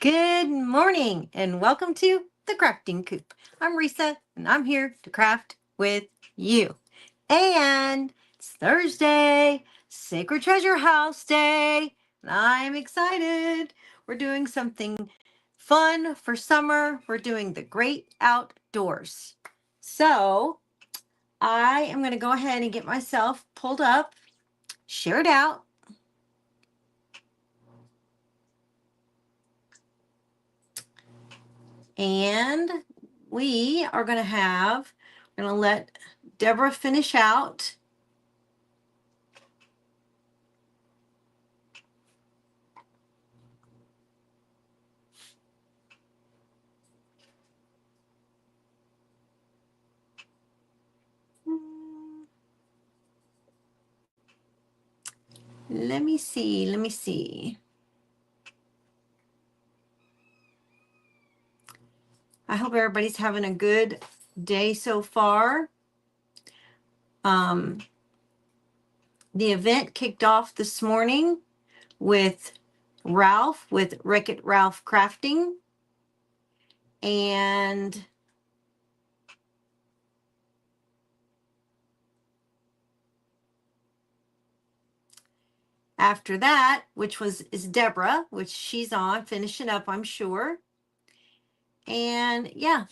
Good morning and welcome to the Crafting Coop. I'm Reesa and I'm here to craft with you. And it's Thursday, Sacred Treasure House Day, and I'm excited. We're doing something fun for summer. We're doing the great outdoors. So I am going to go ahead and get myself pulled up, share it out. And we are going to let Deborah finish out. Let me see. I hope everybody's having a good day so far. The event kicked off this morning with Ralph, with Wreck-It Ralph Crafting. And after that, which is Deborah, which she's on, finishing up, I'm sure. And yeah,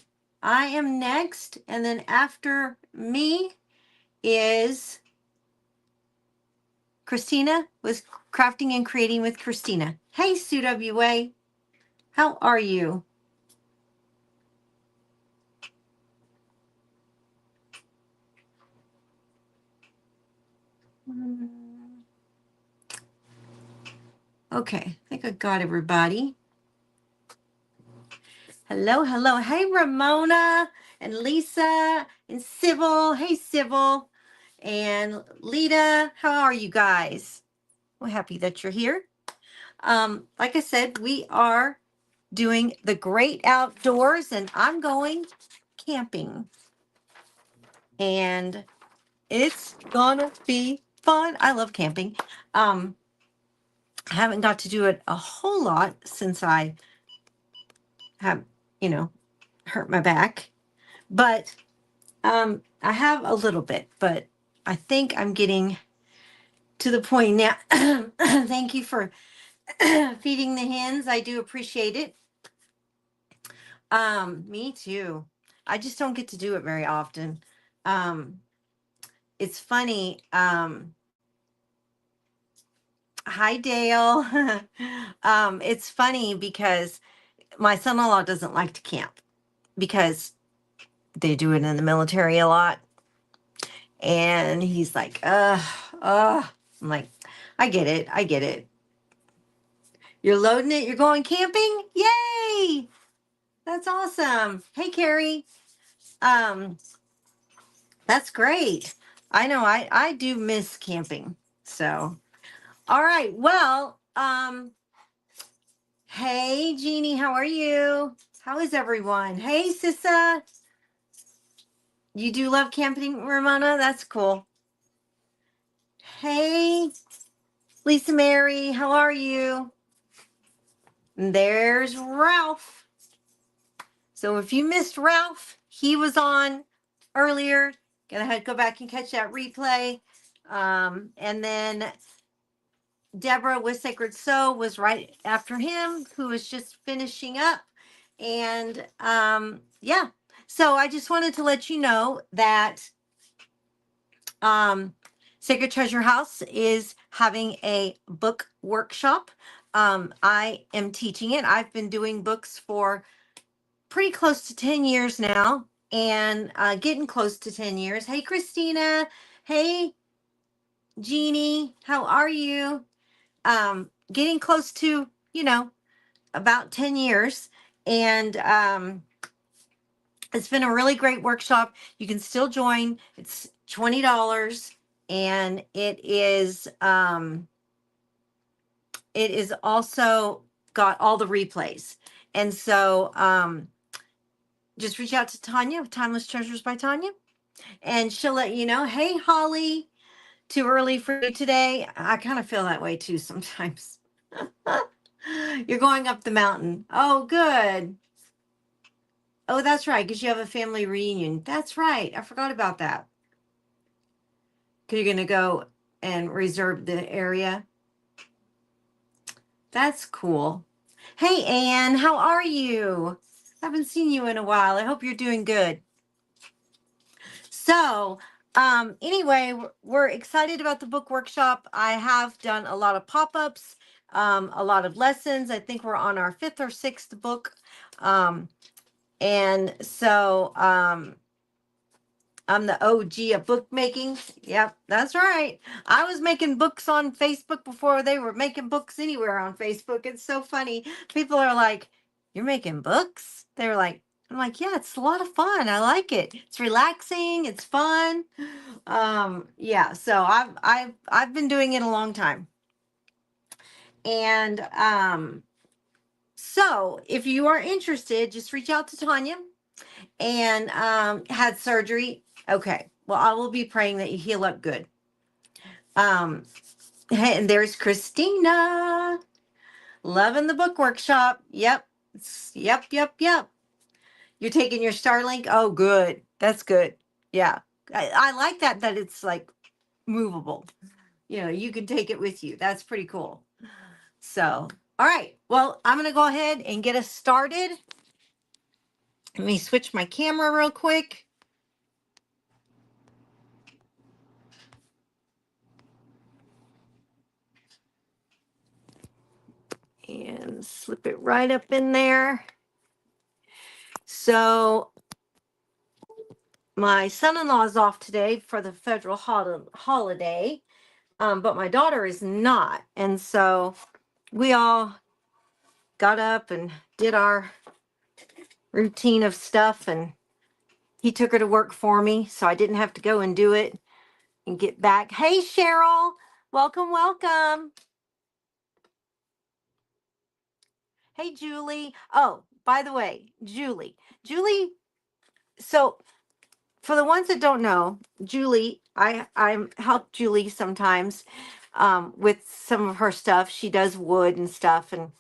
I am next. And then after me is Christina with Crafting and Creating with Christina. Hey, Sue WA, how are you? Okay, I think I got everybody. Hello, hello. Hey, Ramona and Lisa and Sybil. Hey, Sybil and Lita. How are you guys? We're happy that you're here. Like I said, we are doing the great outdoors, and I'm going camping. And it's gonna be fun. I love camping. I haven't got to do it a whole lot since I have, hurt my back. But I have a little bit, but I think I'm getting to the point now. Thank you for feeding the hens. I do appreciate it. Me too. I just don't get to do it very often. It's funny. Hi, Dale. It's funny because my son-in-law doesn't like to camp because they do it in the military a lot. And he's like, I'm like, I get it. I get it. You're loading it. You're going camping. Yay. That's awesome. Hey, Carrie. Um, that's great. I know I do miss camping. So, all right. Well, hey, Jeannie, how are you? How is everyone? Hey, Sissa. You do love camping, Ramona? That's cool. Hey, Lisa Mary, how are you? And there's Ralph. So if you missed Ralph, he was on earlier. Gonna have to go back and catch that replay. And then Deborah with Sacred Sew was right after him, who was just finishing up. And yeah, so I just wanted to let you know that Sacred Treasure House is having a book workshop. I am teaching it. I've been doing books for pretty close to 10 years now, and getting close to 10 years. Hey, Christina. Hey, Jeannie. How are you? Getting close to, about 10 years. And it's been a really great workshop. You can still join. It's $20, and it is also got all the replays. And so just reach out to Tanya with Timeless Treasures by Tanya, and she'll let you know. Hey, Holly, too early for you today? I kind of feel that way too sometimes. You're going up the mountain. Oh, good. Oh, that's right, because you have a family reunion. That's right. I forgot about that. Because you're going to go and reserve the area. That's cool. Hey, Anne, how are you? Haven't seen you in a while. I hope you're doing good. So, anyway, we're excited about the book workshop. I have done a lot of pop-ups, a lot of lessons. I think we're on our 5th or 6th book. And so, I'm the OG of bookmaking. Yep, that's right. I was making books on Facebook before they were making books anywhere on Facebook. It's so funny. People are like, "You're making books?" They're like, I'm like, "Yeah, it's a lot of fun. I like it. It's relaxing. It's fun." Yeah, so I've been doing it a long time. And so if you are interested, just reach out to Tanya. And had surgery. Okay. Well, I will be praying that you heal up good. And there's Christina, loving the book workshop. Yep. Yep. You're taking your Starlink. Oh, good. That's good. Yeah. I like that it's like movable. You know, you can take it with you. That's pretty cool. So, all right. Well, I'm going to go ahead and get us started. Let me switch my camera real quick. And slip it right up in there. So my son-in-law is off today for the federal holiday, but my daughter is not. And so we all got up and did our routine of stuff, and he took her to work for me, so I didn't have to go and do it and get back. Hey, Cheryl, welcome. Hey, Julie. Oh, by the way, Julie, so for the ones that don't know, Julie, I help Julie sometimes with some of her stuff. She does wood and stuff. And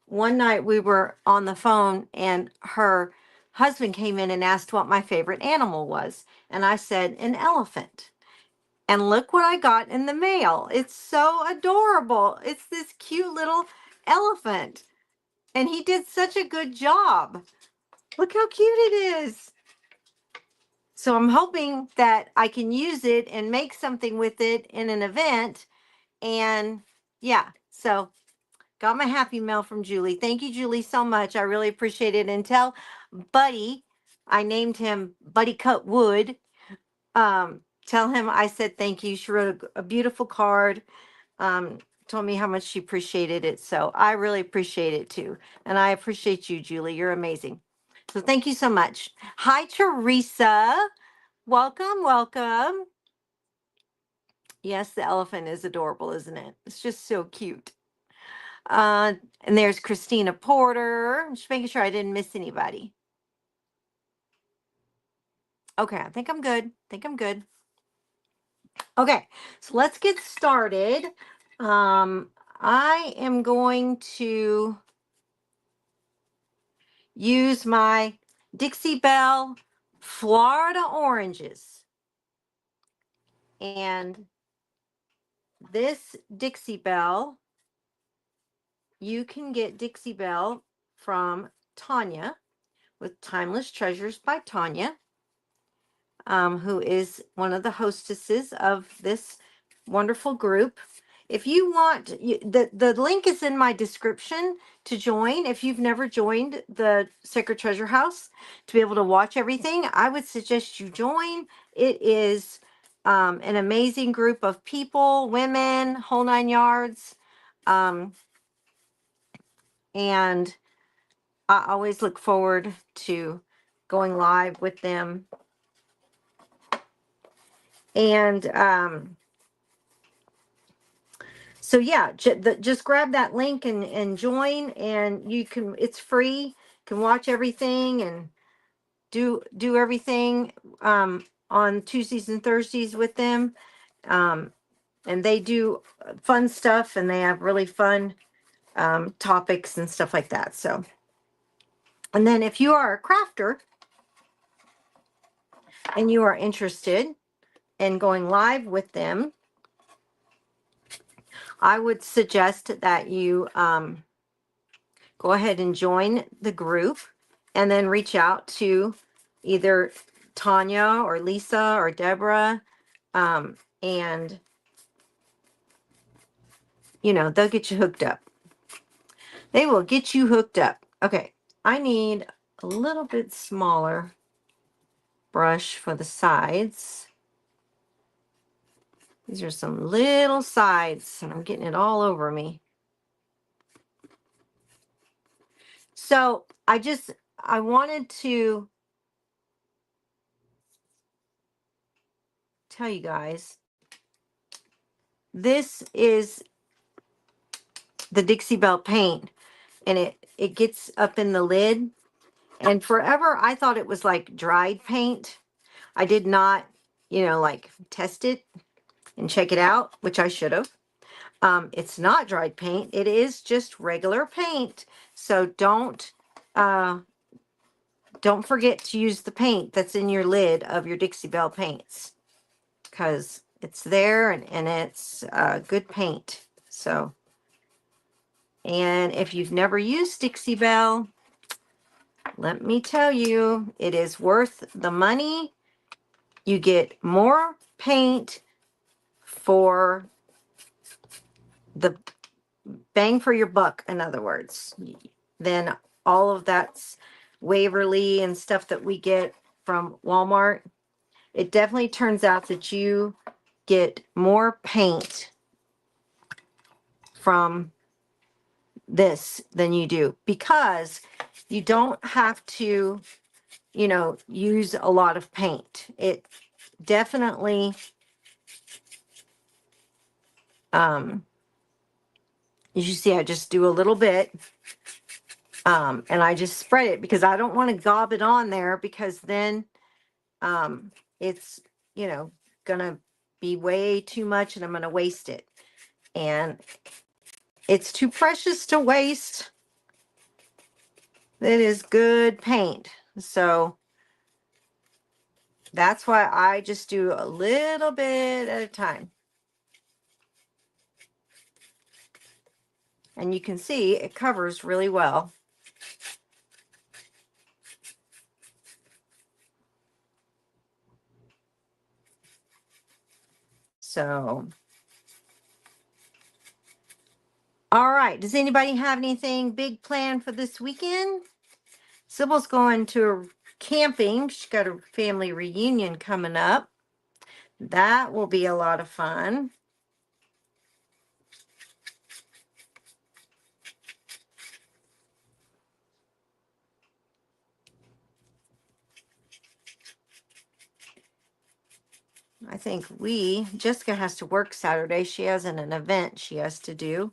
one night we were on the phone and her husband came in and asked what my favorite animal was. And I said, an elephant. And look what I got in the mail. It's so adorable. It's this cute little elephant. And he did such a good job. Look how cute it is. So I'm hoping that I can use it and make something with it in an event. And yeah, so got my happy mail from Julie. Thank you, Julie, so much. I really appreciate it. And tell Buddy, I named him Buddy Cut Wood. Tell him I said thank you. She wrote a beautiful card. Told me how much she appreciated it. So I really appreciate it too. And I appreciate you, Julie. You're amazing. So thank you so much. Hi, Teresa. Welcome. Yes, the elephant is adorable, isn't it? It's just so cute. And there's Christina Porter. Just making sure I didn't miss anybody. Okay, I think I'm good. Okay, so let's get started. I am going to use my Dixie Belle Florida oranges. And this Dixie Belle, you can get Dixie Belle from Tanya with Timeless Treasures by Tanya, who is one of the hostesses of this wonderful group. If you want, the link is in my description to join. If you've never joined the Sacred Treasure House to be able to watch everything, I would suggest you join. It is an amazing group of people, women, whole 9 yards. And I always look forward to going live with them. And so yeah, just grab that link and join, and you can, it's free. You can watch everything and do everything on Tuesdays and Thursdays with them. And they do fun stuff, and they have really fun topics and stuff like that. So, and then if you are a crafter and you are interested in going live with them, I would suggest that you go ahead and join the group, and then reach out to either Tanya or Lisa or Deborah, and you know, they'll get you hooked up. They will get you hooked up. Okay, I need a little bit smaller brush for the sides. These are some little sides, and I'm getting it all over me. So I wanted to tell you guys, this is the Dixie Belle paint, and it gets up in the lid. And forever I thought it was like dried paint. I did not, you know, like test it and check it out, which I should have. It's not dried paint. It is just regular paint. So don't forget to use the paint that's in your lid of your Dixie Belle paints, because it's there, and it's good paint. So, and if you've never used Dixie Belle, let me tell you, it is worth the money. You get more paint for the bang for your buck, in other words, than all of that's Waverly and stuff that we get from Walmart. It definitely turns out that you get more paint from this than you do, because you don't have to, you know, use a lot of paint. It definitely, as you see, I just do a little bit, and I just spread it because I don't want to gob it on there, because then it's, you know, gonna be way too much and I'm gonna waste it, and it's too precious to waste. It is good paint. So that's why I just do a little bit at a time. And you can see it covers really well. So, all right. Does anybody have anything big planned for this weekend? Sybil's going to camping. She's got a family reunion coming up. That will be a lot of fun. I think Jessica has to work Saturday. She has an event she has to do.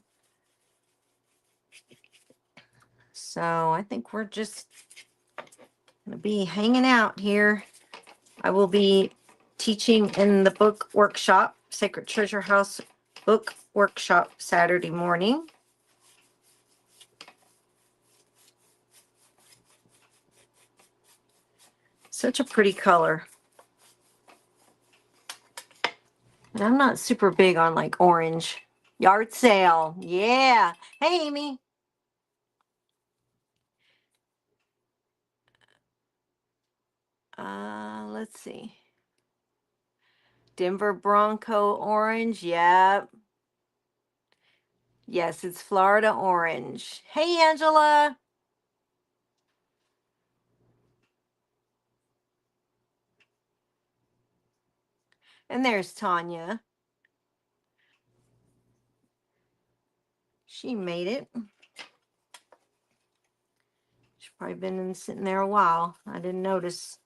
So I think we're just going to be hanging out here. I will be teaching in the book workshop, Sacred Treasure House book workshop, Saturday morning. Such a pretty color. And I'm not super big on like orange. Yard sale. Yeah. Hey, Amy. Let's see. Denver Bronco orange. Yep. Yes, it's Florida orange. Hey, Angela. And there's Tanya. She made it. She's probably been sitting there a while. I didn't notice.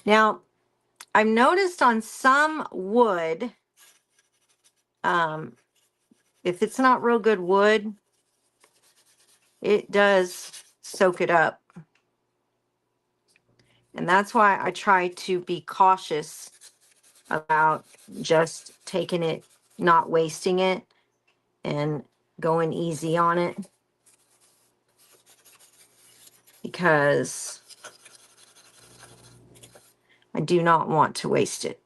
Now, I've noticed on some wood, if it's not real good wood, it does soak it up. And that's why I try to be cautious about just taking it, not wasting it, and going easy on it, because I do not want to waste it.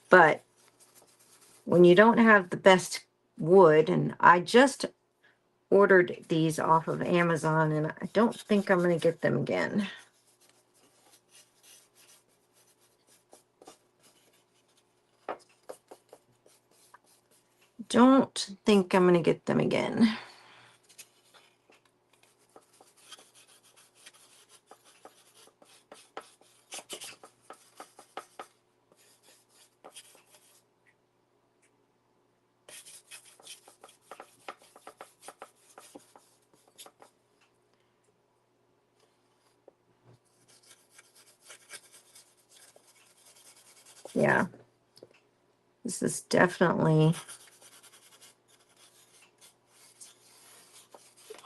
But when you don't have the best wood, and I just ordered these off of Amazon, and I don't think I'm going to get them again. Don't think I'm going to get them again. Yeah, this is definitely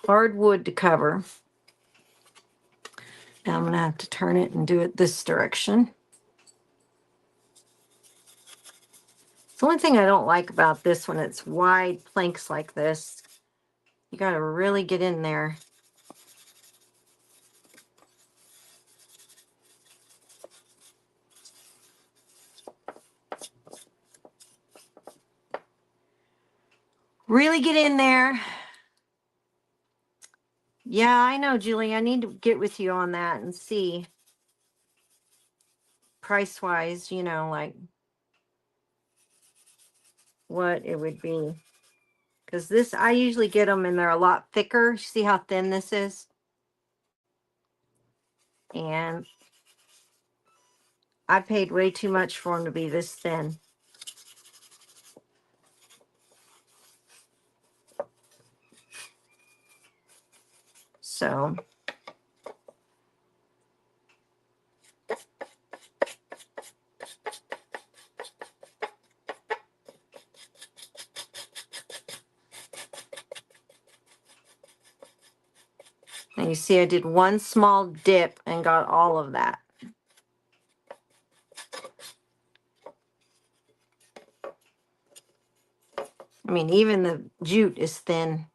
hardwood to cover. Now I'm going to have to turn it and do it this direction. The only thing I don't like about this one, it's wide planks like this. You got to really get in there. Really get in there. Yeah, I know, Julie. I need to get with you on that and see price wise, you know, like what it would be. Because this, I usually get them and they're a lot thicker. See how thin this is? And I paid way too much for them to be this thin. So and you see I did one small dip and got all of that. I mean, even the jute is thin.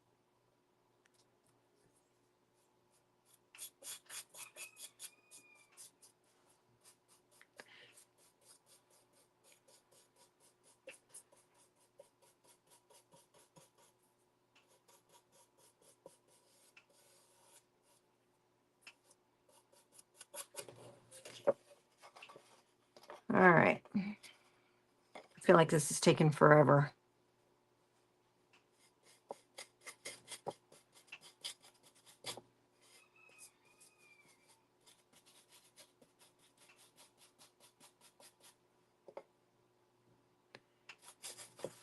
All right. I feel like this is taking forever.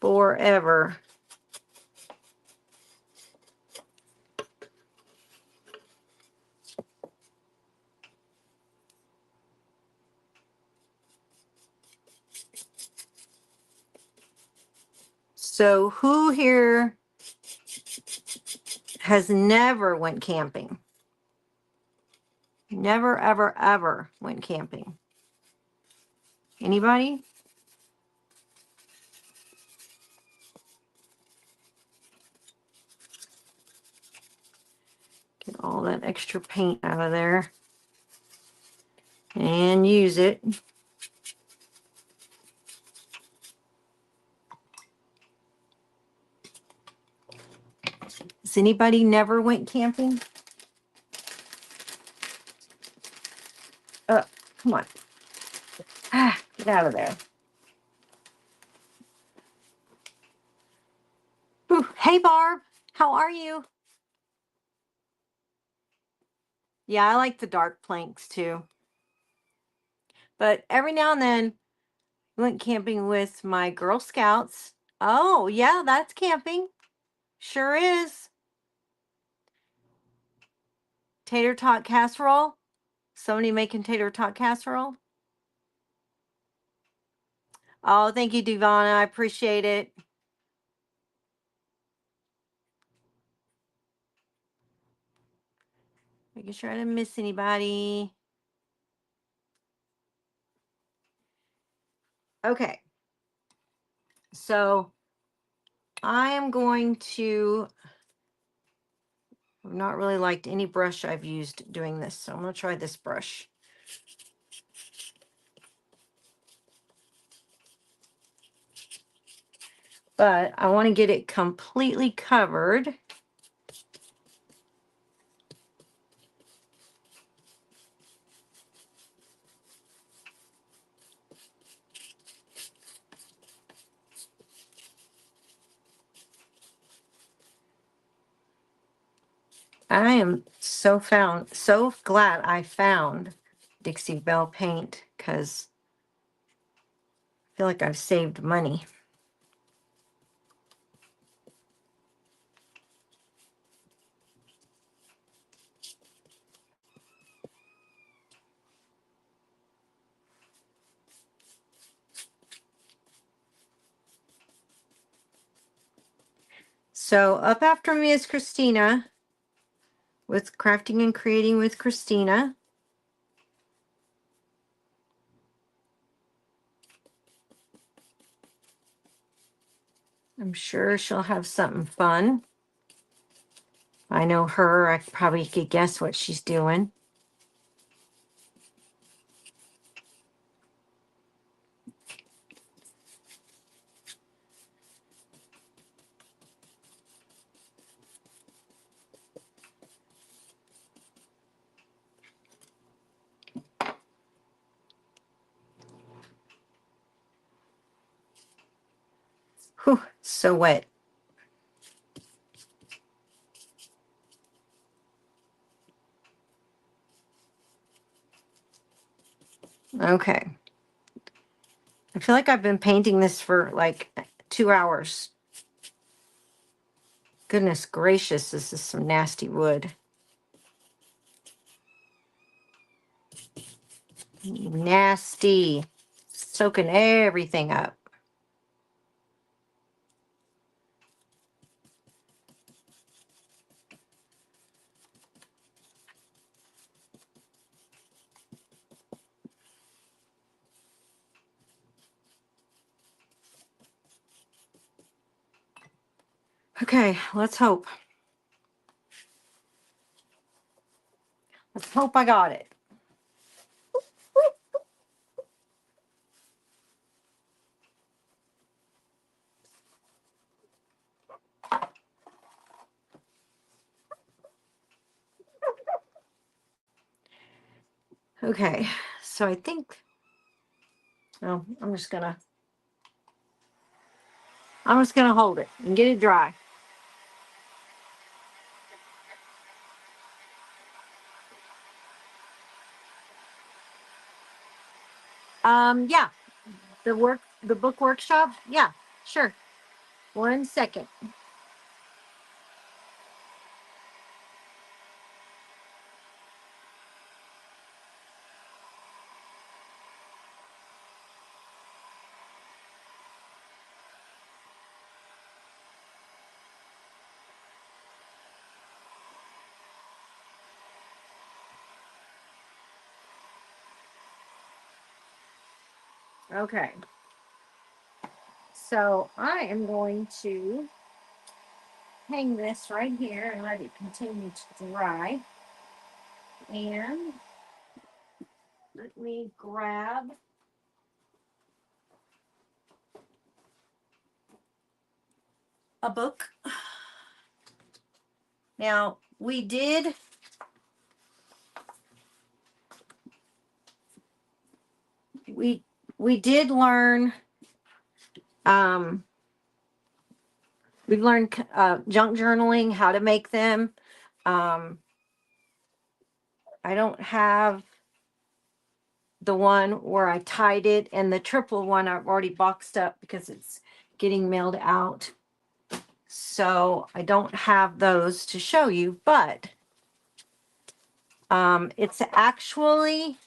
Forever. So who here has never went camping? Never, ever, ever went camping? Anybody? Get all that extra paint out of there and use it. Has anybody never went camping? Come on. Get out of there. Ooh, hey, Barb. How are you? Yeah, I like the dark planks too. But every now and then, I went camping with my Girl Scouts. Oh, yeah, that's camping. Sure is. Tater tot casserole. Somebody making tater tot casserole. Oh, thank you, Devonna. I appreciate it. Making sure I didn't miss anybody. Okay. So I am going to, I've not really liked any brush I've used doing this, so I'm going to try this brush. But I want to get it completely covered. I am so glad I found Dixie Belle paint, because I feel like I've saved money. So up after me is Christina with Crafting and Creating with Christina. I'm sure she'll have something fun. I know her, I probably could guess what she's doing. Whew, so wet. Okay. I feel like I've been painting this for like 2 hours. Goodness gracious, this is some nasty wood. Nasty. Soaking everything up. Okay, let's hope. Let's hope I got it. Okay, so I think, oh, I'm just gonna hold it and get it dry. Yeah, the book workshop. Yeah, sure. 1 second. Okay. So I am going to hang this right here and let it continue to dry. And let me grab a book. Now, we did learn, we've learned junk journaling, how to make them. I don't have the one where I tied it, and the triple one I've already boxed up because it's getting mailed out. So I don't have those to show you, but it's actually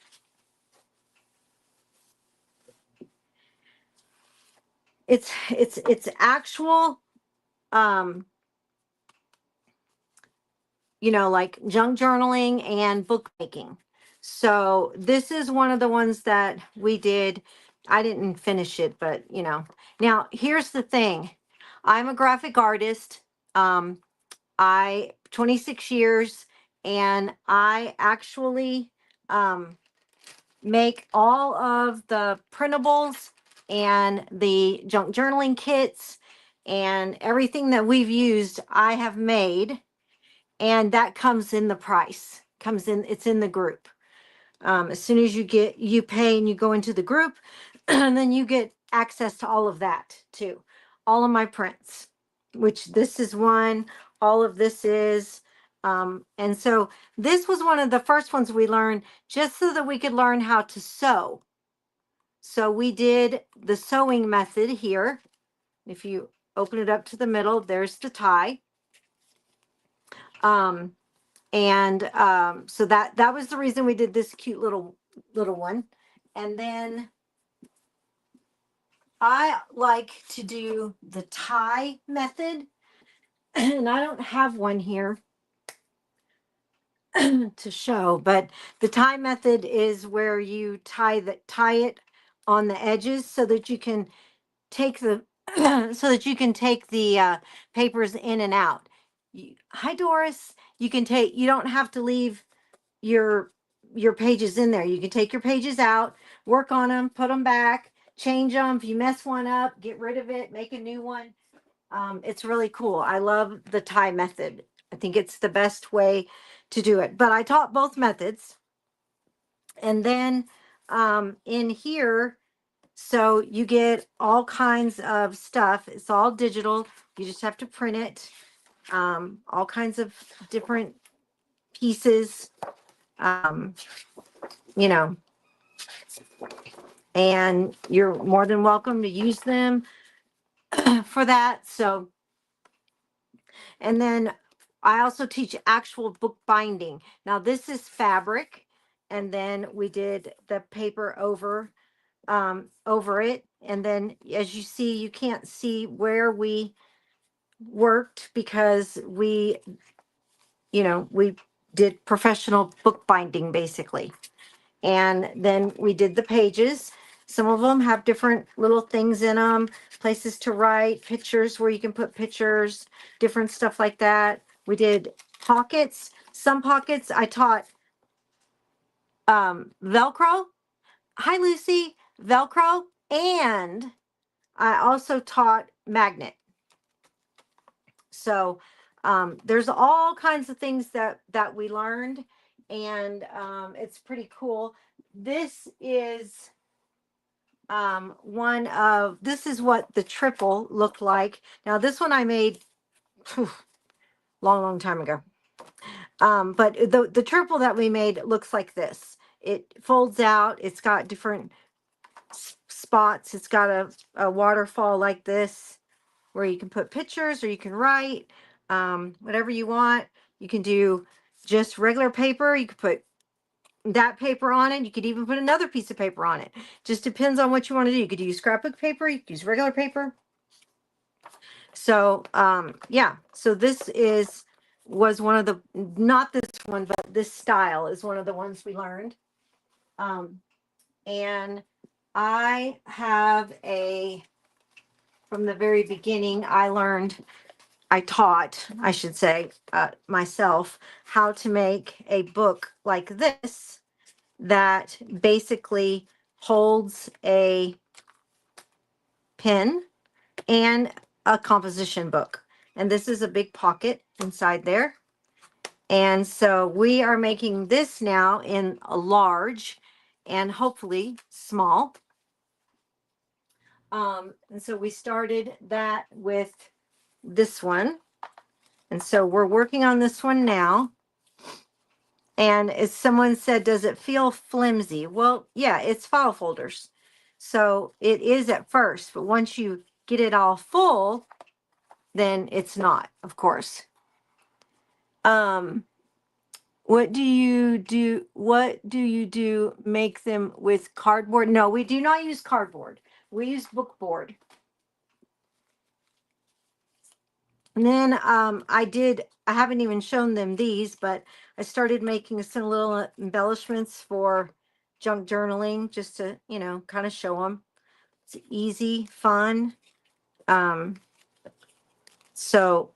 it's actual you know, like junk journaling and bookmaking. So this is one of the ones that we did. I didn't finish it, but you know. Now, here's the thing. I'm a graphic artist. I 26 years, and I actually make all of the printables and the junk journaling kits and everything that we've used, I have made, and that comes in the price. Comes in, it's in the group. As soon as you pay and you go into the group, and then you get access to all of that too. All of my prints, which this is one, all of this is. And so this was one of the first ones we learned just so that we could learn how to sew. So we did the sewing method here. If you open it up to the middle, there's the tie. So that was the reason we did this cute little one. And then I like to do the tie method, and I don't have one here to show, but the tie method is where you tie it on the edges so that you can take the papers in and out. Hi Doris, you don't have to leave your pages in there. You can take your pages out, work on them, put them back, change them. If you mess one up, get rid of it, make a new one. It's really cool. I love the tie method. I think it's the best way to do it. But I taught both methods. And then in here, so you get all kinds of stuff. It's all digital. You just have to print it. All kinds of different pieces. Um, you know, and you're more than welcome to use them for that. So, and then I also teach actual book binding. Now this is fabric, and then we did the paper over it. And then as you see, you can't see where we worked because we did professional bookbinding basically. And then we did the pages. Some of them have different little things in them, places to write, pictures where you can put pictures, different stuff like that. We did pockets. Some pockets I taught Velcro. Hi, Lucy. Velcro. And I also taught magnet. So there's all kinds of things that we learned, and it's pretty cool. This is this is what the triple looked like. Now this one I made long time ago. But the triple that we made looks like this. It folds out. It's got different spots. It's got a waterfall like this where you can put pictures or you can write whatever you want. You can do just regular paper. You could put that paper on it. You could even put another piece of paper on it. Just depends on what you want to do. You could use scrapbook paper. You could use regular paper. So yeah, so this was one of the, not this one, but this style is one of the ones we learned. And I have from the very beginning, I taught, I should say, myself how to make a book like this that basically holds a pen and a composition book. And this is a big pocket inside there. And so we are making this now in a large and hopefully small. And so we started that with this one. And so we're working on this one now. And as someone said, does it feel flimsy? Well, yeah, it's file folders. So it is at first, but once you get it all full, then it's not, of course. What do you do? Make them with cardboard? No, we do not use cardboard. We use book board. And then I haven't even shown them these, but I started making some little embellishments for junk journaling just to, kind of show them. It's easy, fun. Um, so,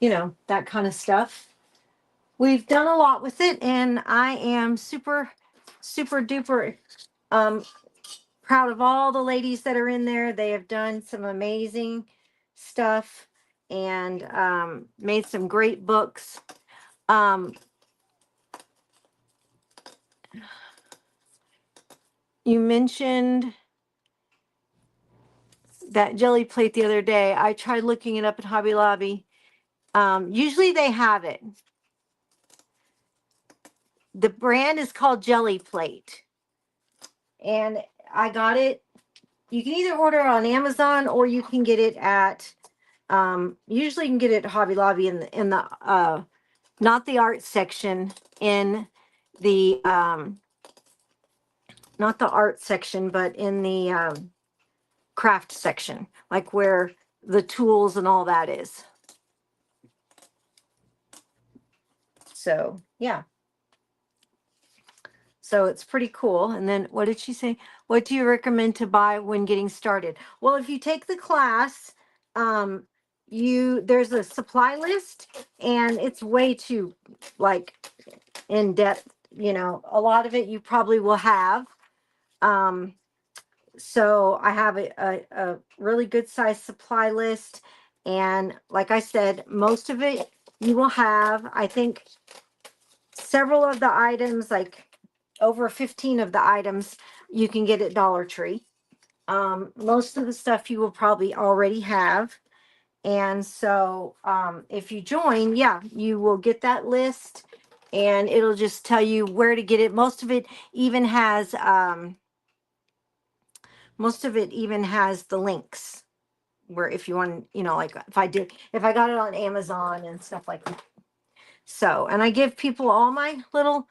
that kind of stuff. We've done a lot with it, and I am super, super duper um, proud of all the ladies that are in there. They have done some amazing stuff and made some great books. You mentioned that jelly plate the other day. I tried looking it up at Hobby Lobby. Usually they have it. The brand is called Jelly Plate. And I got it. You can either order it on Amazon or you can get it at, usually you can get it at Hobby Lobby in the not the art section, in the, not the art section, but in the craft section, like where the tools and all that is. So, yeah. So it's pretty cool. And then what did she say? What do you recommend to buy when getting started? Well, if you take the class, there's a supply list, and it's way too like in depth. A lot of it you probably will have. So I have a really good size supply list. And like I said, most of it you will have. I think several of the items, like over 15 of the items, you can get at Dollar Tree. Most of the stuff you will probably already have. And so if you join, yeah, you will get that list, and it'll just tell you where to get it. Most of it even has the links where, if you want, like if I got it on Amazon and stuff like that. So, and I give people all my little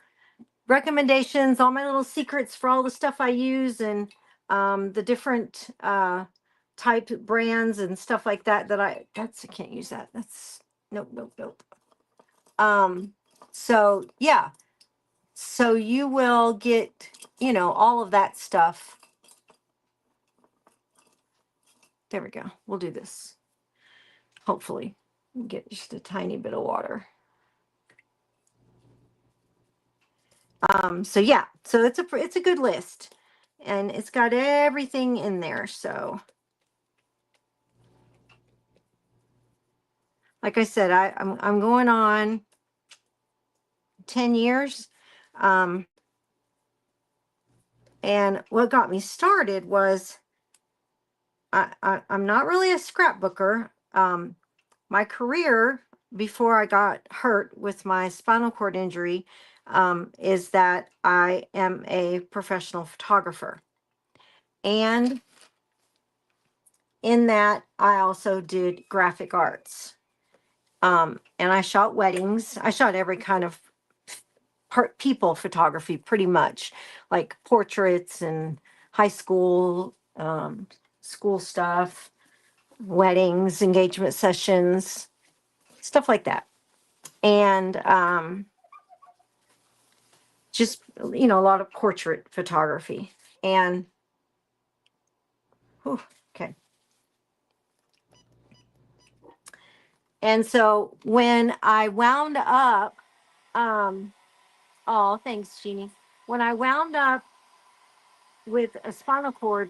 recommendations, all my little secrets for all the stuff I use, and the different type brands and stuff like that I can't use that. That's nope. So yeah. So you will get, all of that stuff. There we go. We'll do this. Hopefully get just a tiny bit of water. So yeah, so it's a good list, and it's got everything in there. So like I said, I'm going on 10 years. And what got me started was I'm not really a scrapbooker. My career before I got hurt with my spinal cord injury is that I am a professional photographer. And in that, I also did graphic arts. And I shot weddings. I shot every kind of people photography, pretty much, like portraits and high school, school stuff, weddings, engagement sessions, stuff like that. And just, a lot of portrait photography. And, okay. And so when I wound up, oh, thanks, Jeannie. When I wound up with a spinal cord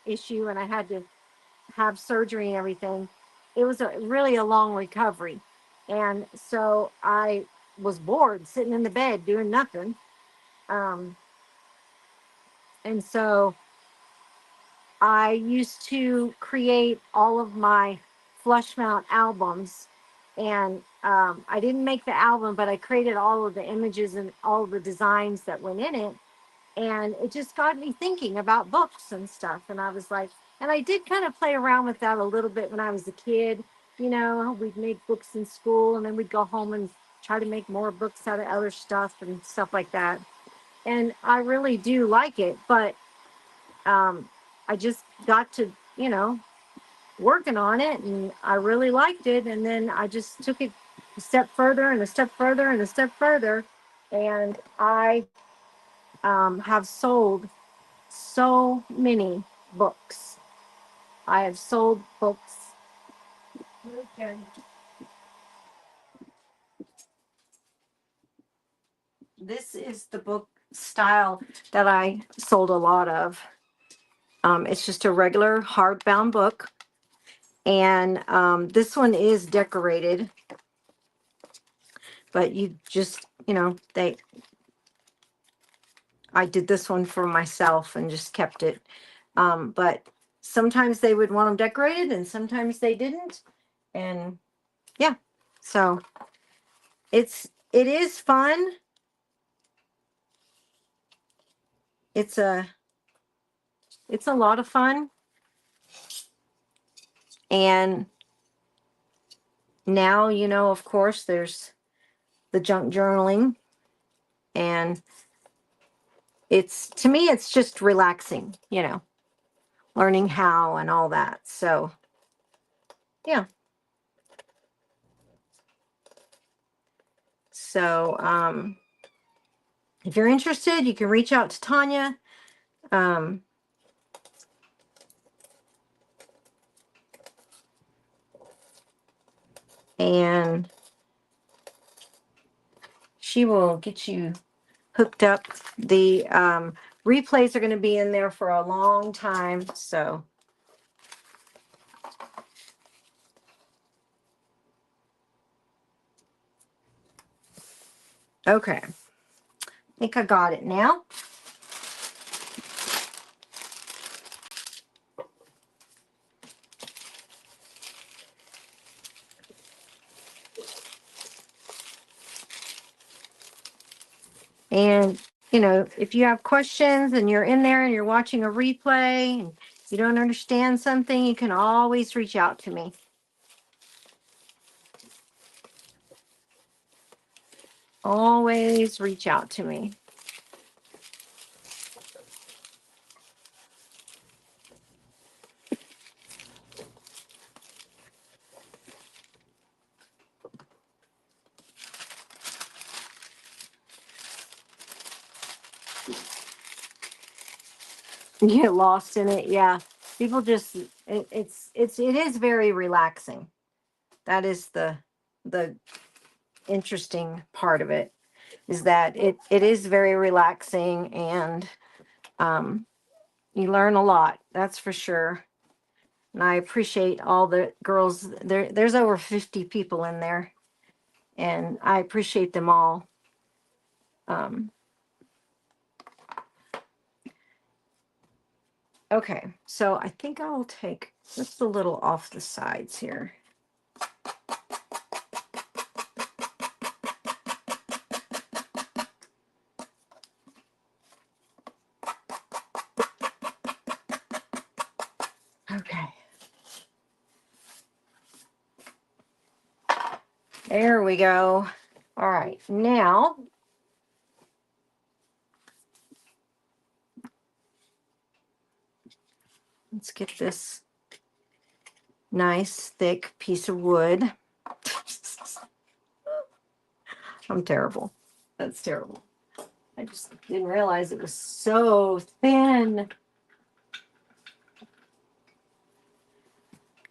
issue and I had to have surgery and everything, it was really a long recovery. And so I was bored sitting in the bed doing nothing. And so I used to create all of my flush mount albums. And I didn't make the album, but I created all of the images and all of the designs that went in it. And it just got me thinking about books and stuff. And I was like, and I did kind of play around with that a little bit when I was a kid. We'd make books in school, and then we'd go home and try to make more books out of other stuff and stuff like that. And I really do like it, but I just got to, working on it, and I really liked it. And then I just took it a step further and a step further and a step further. And I have sold so many books. I have sold books. Okay. This is the book style that I sold a lot of. It's just a regular hardbound book. And this one is decorated, but you just, I did this one for myself and just kept it. But sometimes they would want them decorated and sometimes they didn't. And yeah, so it is fun. It's a lot of fun. And now, of course, there's the junk journaling, and to me, it's just relaxing, learning how and all that. So, yeah. So, if you're interested, you can reach out to Tanya. And she will get you hooked up. The replays are going to be in there for a long time. So, okay. I think I got it now. And, if you have questions and you're in there and you're watching a replay and you don't understand something, you can always reach out to me. Always reach out to me. Get lost in it. Yeah. People just, it is very relaxing. That is the interesting part of it, is that it is very relaxing, and you learn a lot. That's for sure. And I appreciate all the girls there's over 50 people in there, and I appreciate them all. Okay, so I think I will take just a little off the sides here. Okay. There we go. All right, now let's get this nice thick piece of wood. I'm terrible. That's terrible. I just didn't realize it was so thin.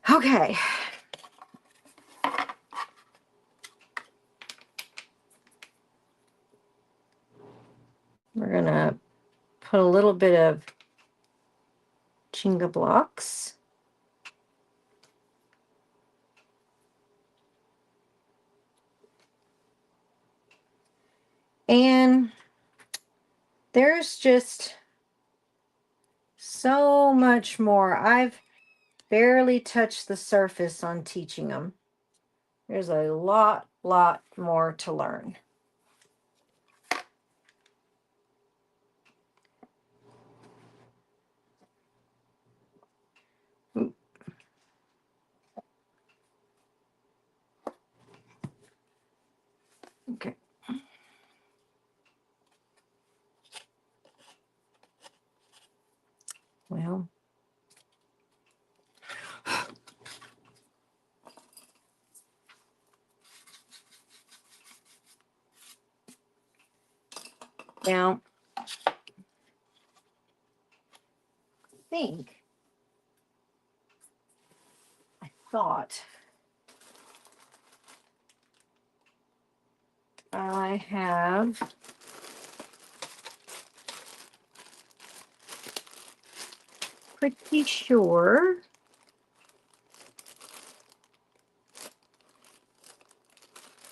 Okay. We're gonna put a little bit of Jenga blocks. And there's just so much more. I've barely touched the surface on teaching them. There's a lot more to learn. Okay. Well, Now, think I thought I have pretty sure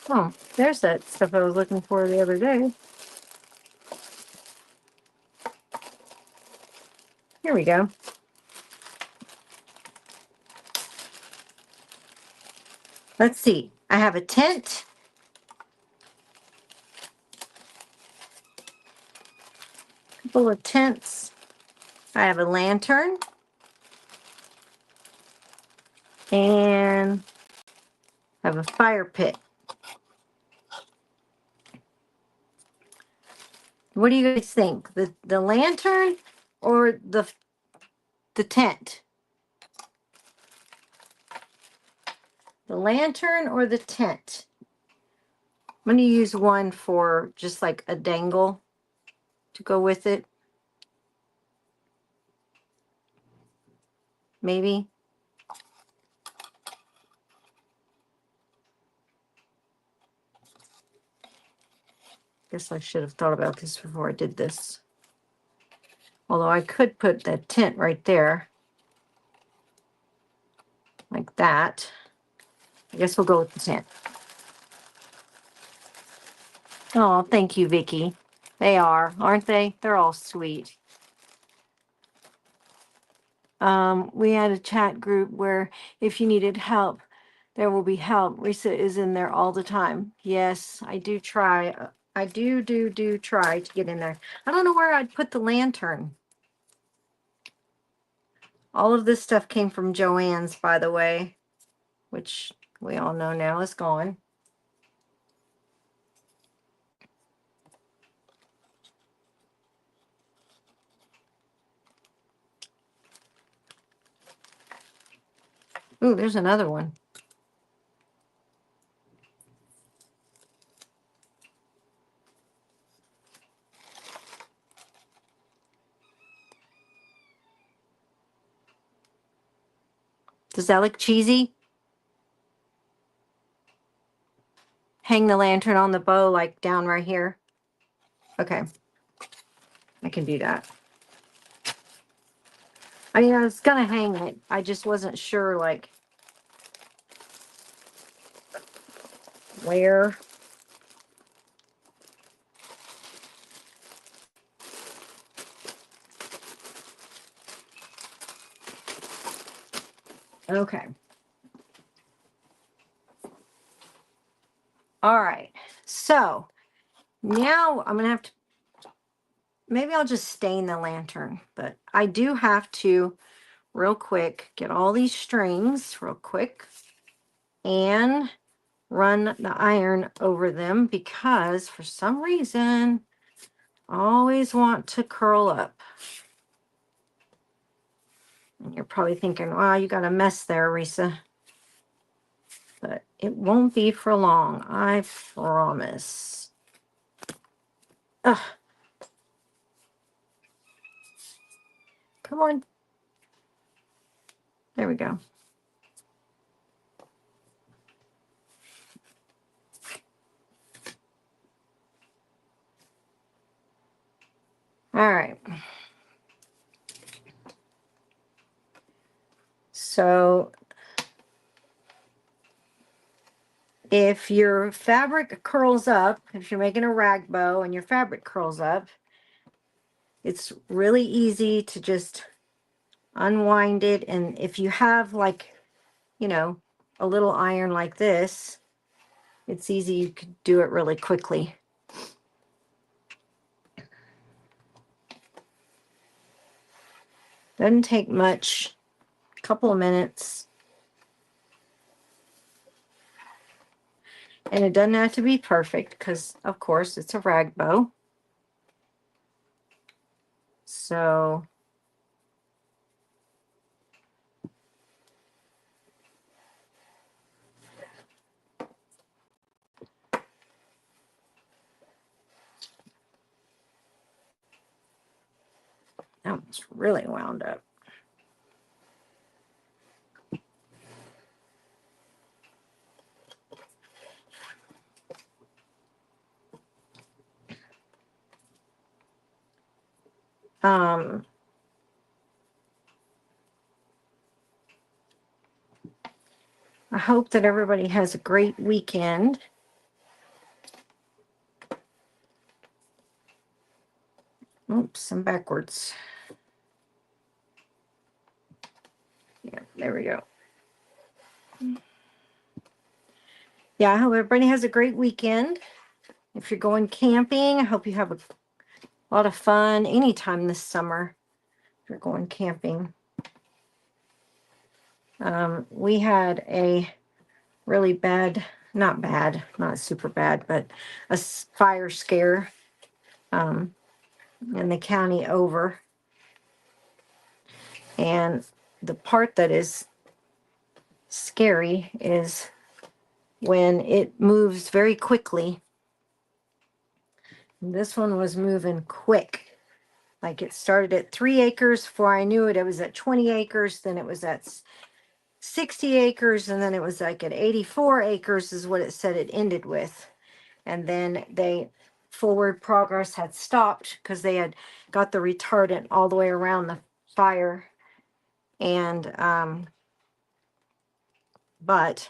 oh, there's that stuff I was looking for the other day. Here we go. Let's see. I have a tent. Couple of tents. I have a lantern. And I have a fire pit. What do you guys think? The lantern or the tent? The lantern or the tent? I'm going to use one for just like a dangle to go with it. Maybe. Guess I should have thought about this before I did this. Although I could put that tent right there. Like that. I guess we'll go with the tent. Oh, thank you, Vicky. They are, aren't they? They're all sweet. We had a chat group where if you needed help, there will be help. Reesa is in there all the time. Yes, I do try. I do try to get in there. I don't know where I'd put the lantern. All of this stuff came from Joann's, by the way, which we all know now is gone. Ooh, there's another one. Does that look cheesy? Hang the lantern on the bow, like down right here. Okay. I can do that. I mean, I was gonna hang it. I just wasn't sure, like, where. Okay. All right. So now I'm gonna have to, maybe I'll just stain the lantern, but I do have to real quick get all these strings real quick and run the iron over them because for some reason I always want to curl up. And you're probably thinking, wow, you got a mess there, Reesa. But it won't be for long, I promise. Ugh. Come on. There we go. All right. So if your fabric curls up, if you're making a rag bow and your fabric curls up, it's really easy to just unwind it. And if you have like, you know, a little iron like this, it's easy. You could do it really quickly. Doesn't take much, a couple of minutes. And it doesn't have to be perfect because, of course, it's a rag bow. So It's really wound up. I hope that everybody has a great weekend. Oops, I'm backwards. Yeah, there we go. Yeah, I hope everybody has a great weekend. If you're going camping, I hope you have a lot of fun anytime this summer if you're going camping. We had a really bad, not bad, not super bad, but a fire scare in the county over. And the part that is scary is when it moves very quickly. This one was moving quick. Like it started at 3 acres. Before I knew it, it was at 20 acres. Then it was at 60 acres. And then it was like at 84 acres is what it said it ended with. And then forward progress had stopped because they had got the retardant all the way around the fire. And, but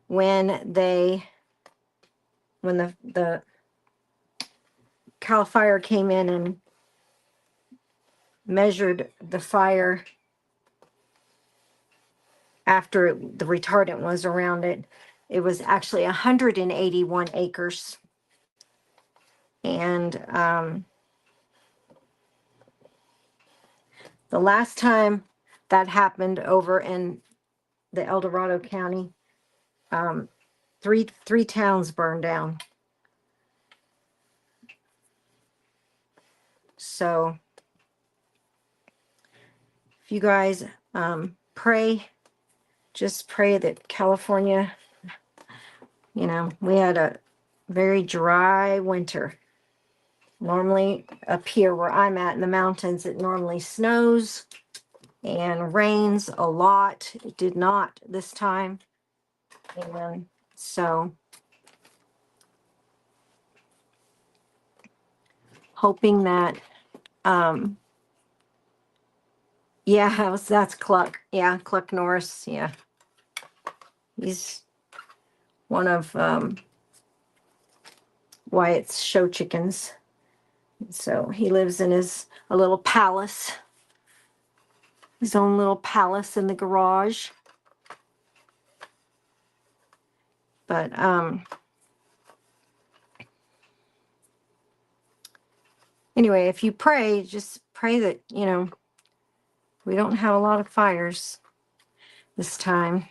when the Cal Fire came in and measured the fire after the retardant was around it, it was actually 181 acres. And the last time that happened over in the El Dorado County, three towns burned down. So if you guys pray, just pray that California, we had a very dry winter. Normally up here where I'm at in the mountains, it normally snows and rains a lot. It did not this time. And so hoping that, yeah, that's Cluck. Yeah, Cluck Norris. Yeah. He's one of Wyatt's show chickens. So he lives in a little palace, his own little palace in the garage. But anyway, if you pray, just pray that, we don't have a lot of fires this time.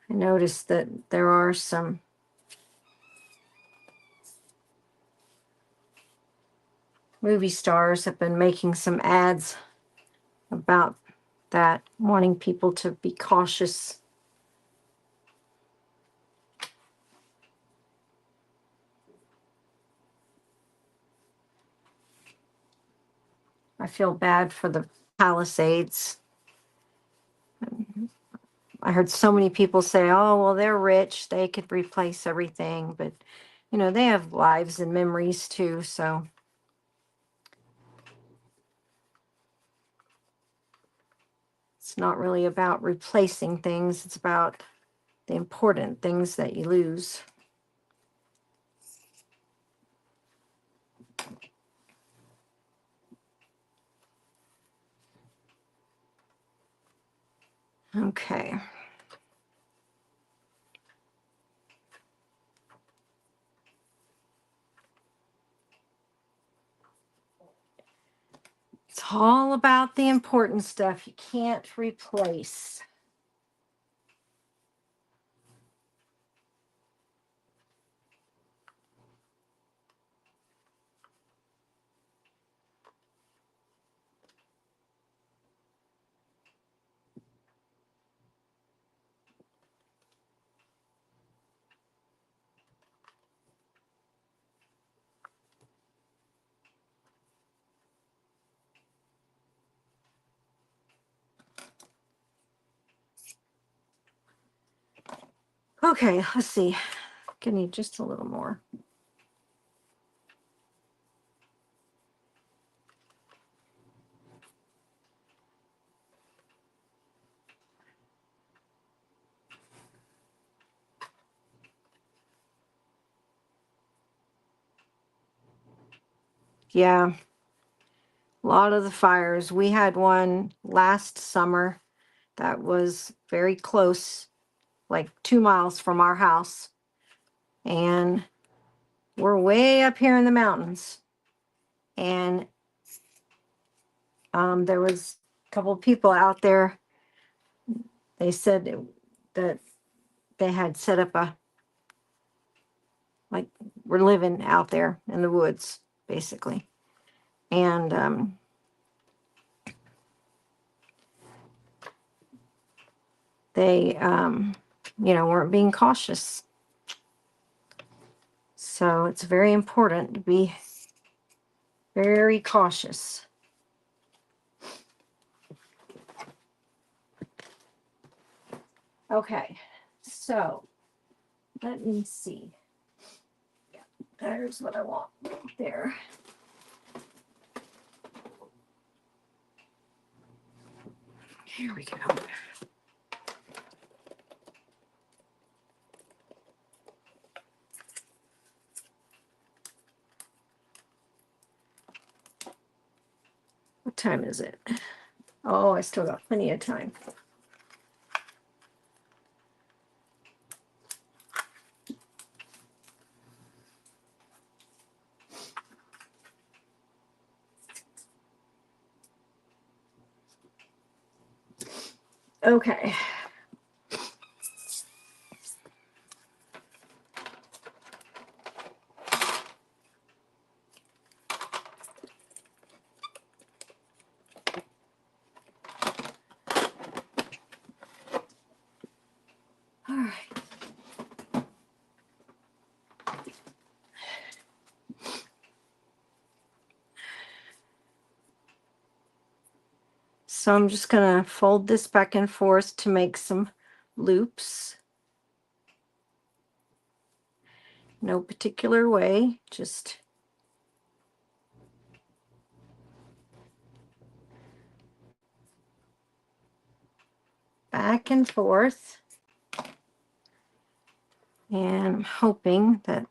I noticed that there are some movie stars have been making some ads about that, wanting people to be cautious. I feel bad for the Palisades. I heard so many people say, oh, well, they're rich. They could replace everything. But, they have lives and memories too. So it's not really about replacing things. It's about the important things that you lose. Okay. It's all about the important stuff you can't replace. Okay, let's see. Give me just a little more. Yeah, a lot of the fires. We had one last summer that was very close, like 2 miles from our house. And we're way up here in the mountains. And there was a couple of people out there. They said that they had set up like, we're living out there in the woods, basically. And they, weren't being cautious. So it's very important to be very cautious. Okay, so let me see. Yeah, there's what I want right there. Here we go. What time is it? Oh, I still got plenty of time. Okay. All right. So I'm just going to fold this back and forth to make some loops. No particular way, just back and forth. And I'm hoping that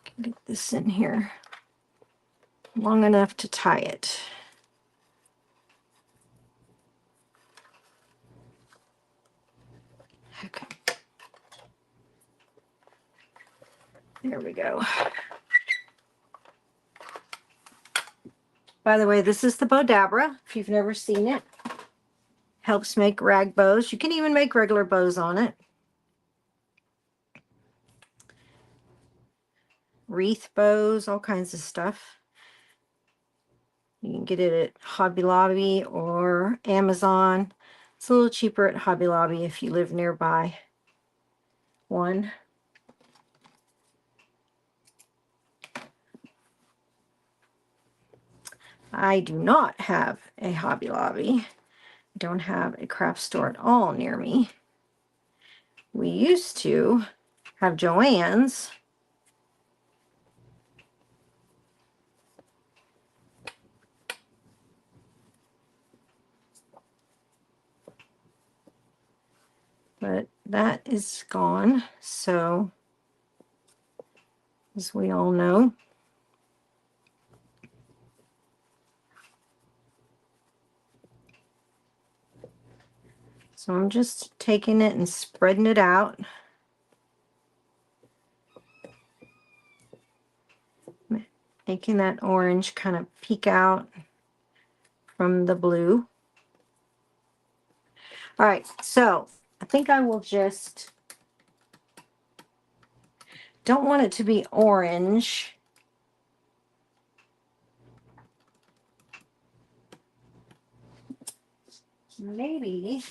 I can get this in here long enough to tie it. Okay. There we go. By the way, this is the Bodabra, if you've never seen it. Helps make rag bows. You can even make regular bows on it. Wreath bows, all kinds of stuff. You can get it at Hobby Lobby or Amazon. It's a little cheaper at Hobby Lobby if you live nearby one. I do not have a Hobby Lobby. I don't have a craft store at all near me. We used to have Joann's. But that is gone, so as we all know. So I'm just taking it and spreading it out. Making that orange kind of peek out from the blue. All right, so I think I will just, don't want it to be orange. Maybe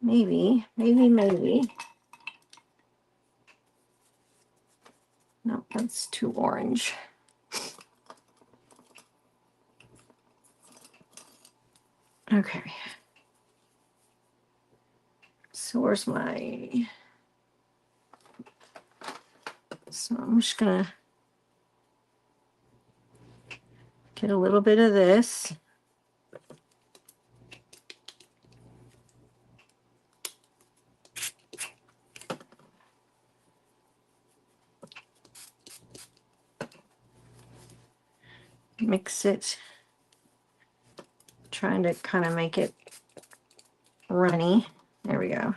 Maybe, maybe, maybe. No, that's too orange. Okay. So where's my... So I'm just gonna get a little bit of this. Mix it. Trying to kind of make it runny. There we go.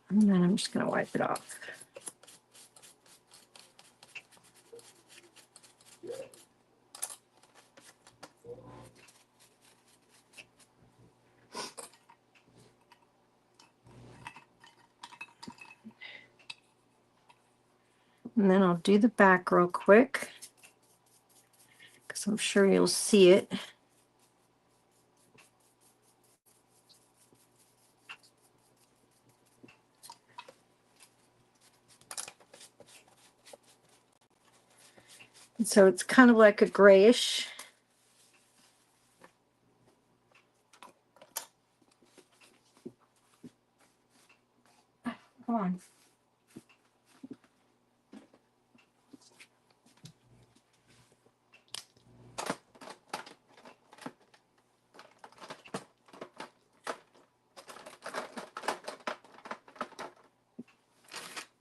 And then I'm just going to wipe it off. And then I'll do the back real quick, because I'm sure you'll see it. And so it's kind of like a grayish. Come on.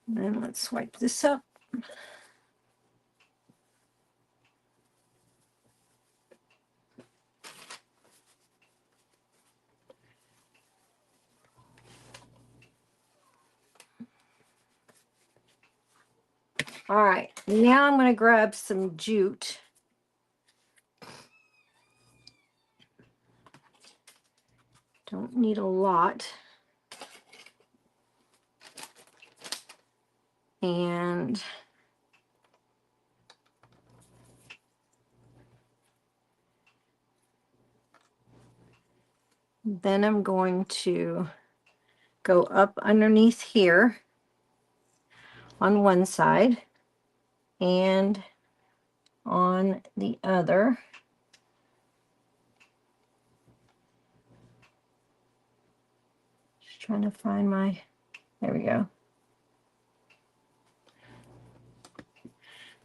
And then let's wipe this up. All right, now I'm going to grab some jute. Don't need a lot. And then I'm going to go up underneath here on one side and on the other. Just trying to find my, there we go.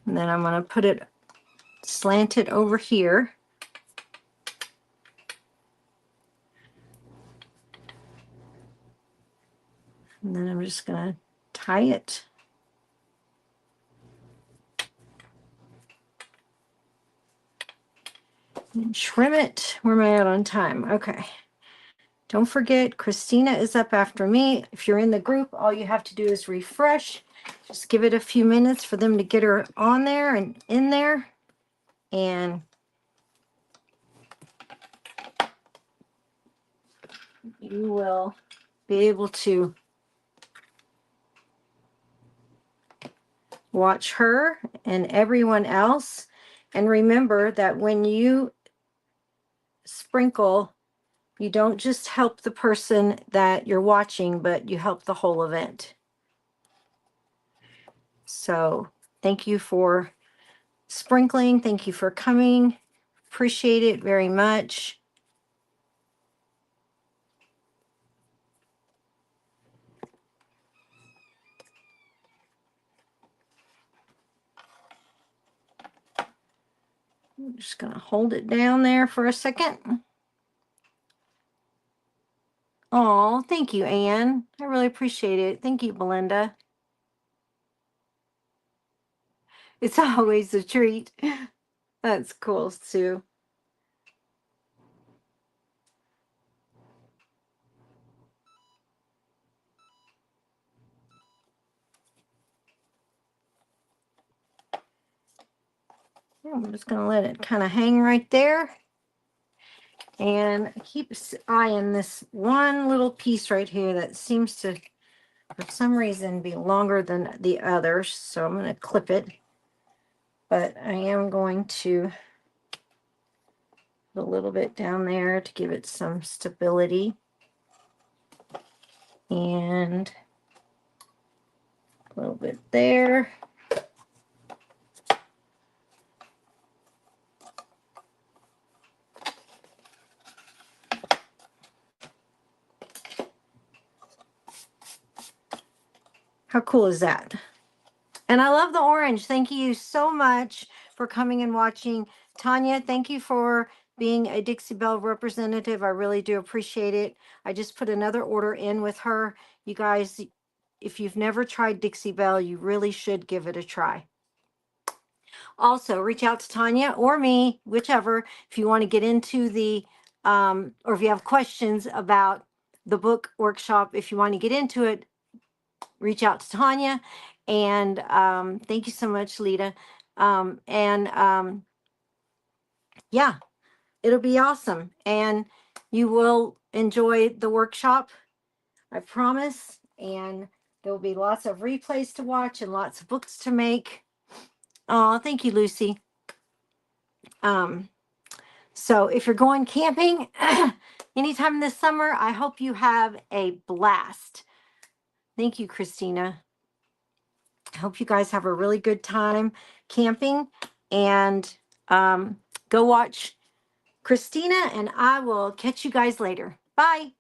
And then I'm going to put it slanted over here. And then I'm just going to tie it. And trim it. Where am I at on time? Okay. Don't forget, Christina is up after me. If you're in the group, all you have to do is refresh. Just give it a few minutes for them to get her on there and in there. And you will be able to watch her and everyone else. And remember that when you sprinkle, you don't just help the person that you're watching, but you help the whole event. So thank you for sprinkling. Thank you for coming. Appreciate it very much. I'm just going to hold it down there for a second. Oh, thank you, Anne. I really appreciate it. Thank you, Belinda. It's always a treat. That's cool, Sue. I'm just going to let it kind of hang right there. And keep eyeing this one little piece right here that seems to, for some reason, be longer than the others. So I'm going to clip it. But I am going to put a little bit down there to give it some stability. And a little bit there. How cool is that? And I love the orange. Thank you so much for coming and watching. Tanya, thank you for being a Dixie Belle representative. I really do appreciate it. I just put another order in with her. You guys, if you've never tried Dixie Belle, you really should give it a try. Also, reach out to Tanya or me, whichever, if you want to get into the, or if you have questions about the book workshop, if you want to get into it, reach out to Tanya. And thank you so much, Lita. Yeah, it'll be awesome. And you will enjoy the workshop, I promise. And there will be lots of replays to watch and lots of books to make. Oh, thank you, Lucy. So if you're going camping anytime this summer, I hope you have a blast. Thank you, Christina. I hope you guys have a really good time camping, and go watch Christina, and I will catch you guys later. Bye.